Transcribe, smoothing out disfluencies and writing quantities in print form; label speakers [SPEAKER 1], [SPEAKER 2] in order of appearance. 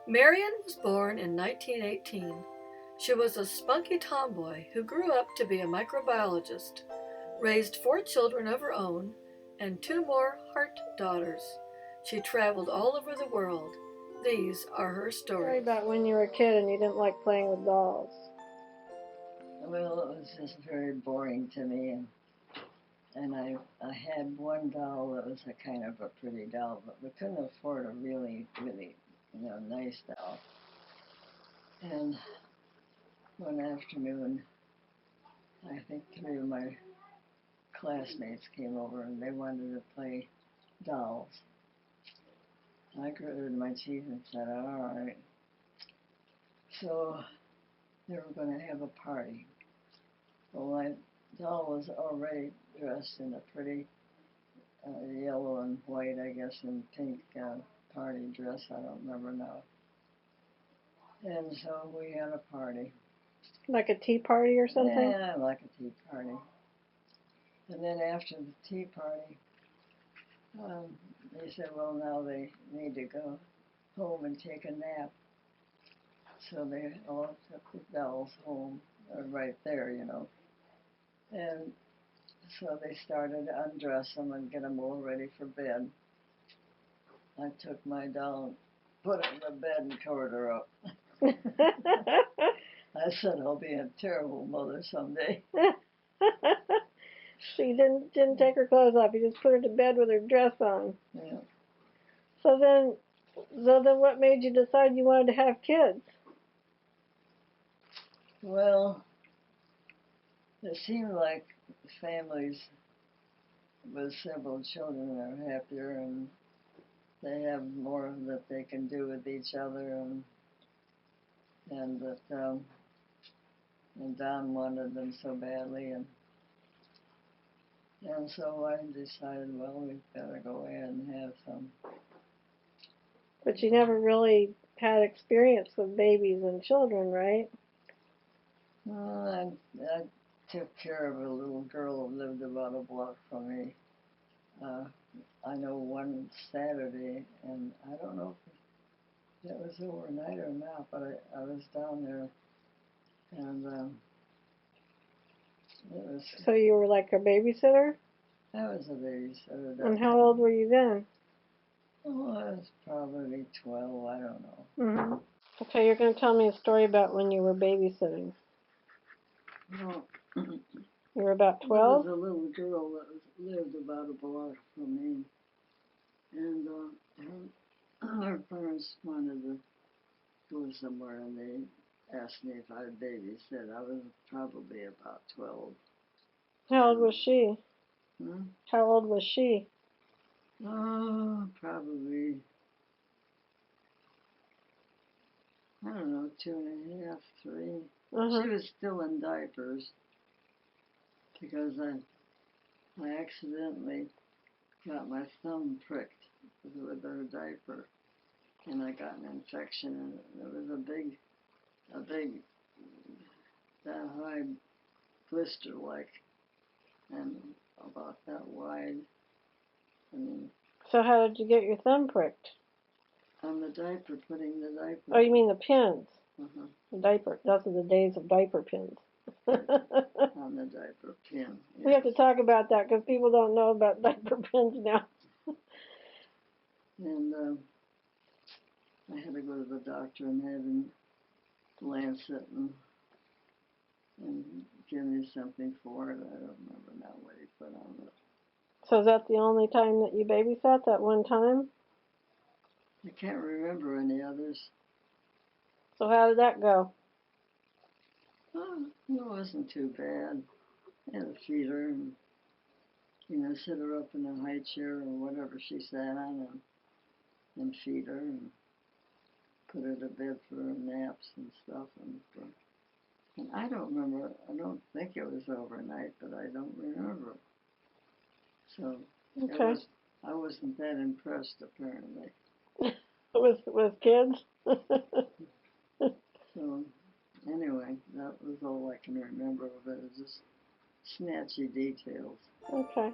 [SPEAKER 1] Marion was born in 1918. She was a spunky tomboy who grew up to be a microbiologist, raised 4 children of her own, and 2 more heart daughters. She traveled all over the world. These are her
[SPEAKER 2] Story
[SPEAKER 1] stories.
[SPEAKER 2] about when you were a kid and you didn't like playing with dolls.
[SPEAKER 3] Well, it was just very boring to me, and I had one doll that was a kind of a pretty doll, but we couldn't afford a really, really, nice doll. And one afternoon, I think 3 of my classmates came over and they wanted to play dolls. I gritted my teeth and said, all right. So they were going to have a party. Well, my doll was already dressed in a pretty yellow and white, I guess, and pink party dress. I don't remember now. And so we had a party.
[SPEAKER 2] Like a tea party or something?
[SPEAKER 3] Yeah, like a tea party. And then after the tea party, they said, well, now they need to go home and take a nap. So they all took the dolls home, right there, And so they started to undress them and get them all ready for bed. I took my doll and put her in the bed and covered her up. I said, I'll be a terrible mother someday.
[SPEAKER 2] She didn't take her clothes off. You just put her to bed with her dress on.
[SPEAKER 3] Yeah.
[SPEAKER 2] So then what made you decide you wanted to have kids?
[SPEAKER 3] Well, it seemed like families with several children are happier and they have more that they can do with each other, and that and Don wanted them so badly, and so I decided, well, we've got to go ahead and have some.
[SPEAKER 2] But you never really had experience with babies and children, right?
[SPEAKER 3] Well, I took care of a little girl who lived about a block from me. I know one Saturday, and I don't know if that was overnight or not, but I was down there, and it was.
[SPEAKER 2] So you were like a babysitter?
[SPEAKER 3] I was a babysitter.
[SPEAKER 2] And how old were you then?
[SPEAKER 3] Oh, I was probably 12. I don't know.
[SPEAKER 2] Mm-hmm. Okay, you're going to tell me a story about when you were babysitting.
[SPEAKER 3] Well,
[SPEAKER 2] You were about
[SPEAKER 3] there
[SPEAKER 2] 12?
[SPEAKER 3] was a little girl that lived about a block from me, and her parents wanted to go somewhere, and they asked me if I'd babysit. I was probably about 12.
[SPEAKER 2] How old was she?
[SPEAKER 3] Hmm?
[SPEAKER 2] How old was she?
[SPEAKER 3] Oh, probably, I don't know, 2.5, 3.
[SPEAKER 2] Uh-huh.
[SPEAKER 3] She was still in diapers because I accidentally got my thumb pricked with her diaper, and I got an infection, and it was a big, that high blister like, and about that wide. I mean,
[SPEAKER 2] So how did you get your thumb pricked?
[SPEAKER 3] on the diaper, putting the diaper.
[SPEAKER 2] Oh, you mean the pins?
[SPEAKER 3] Uh-huh.
[SPEAKER 2] The diaper. Those are the days of diaper pins.
[SPEAKER 3] On the diaper pin. Yes.
[SPEAKER 2] We have to talk about that because people don't know about diaper pins now.
[SPEAKER 3] And I had to go to the doctor and have him lance it and give me something for it. I don't remember now what he put on it.
[SPEAKER 2] So is that the only time that you babysat, that one time?
[SPEAKER 3] I can't remember any others.
[SPEAKER 2] So how did that go?
[SPEAKER 3] Oh, it wasn't too bad. I had to feed her and, sit her up in a high chair or whatever she sat on and feed her and put her to bed for her naps and stuff. And I don't remember, I don't think it was overnight, but I don't remember. So
[SPEAKER 2] Okay.
[SPEAKER 3] I wasn't that impressed, apparently.
[SPEAKER 2] with kids?
[SPEAKER 3] So anyway, that was all I can remember of it. It was just snatchy details.
[SPEAKER 2] Okay.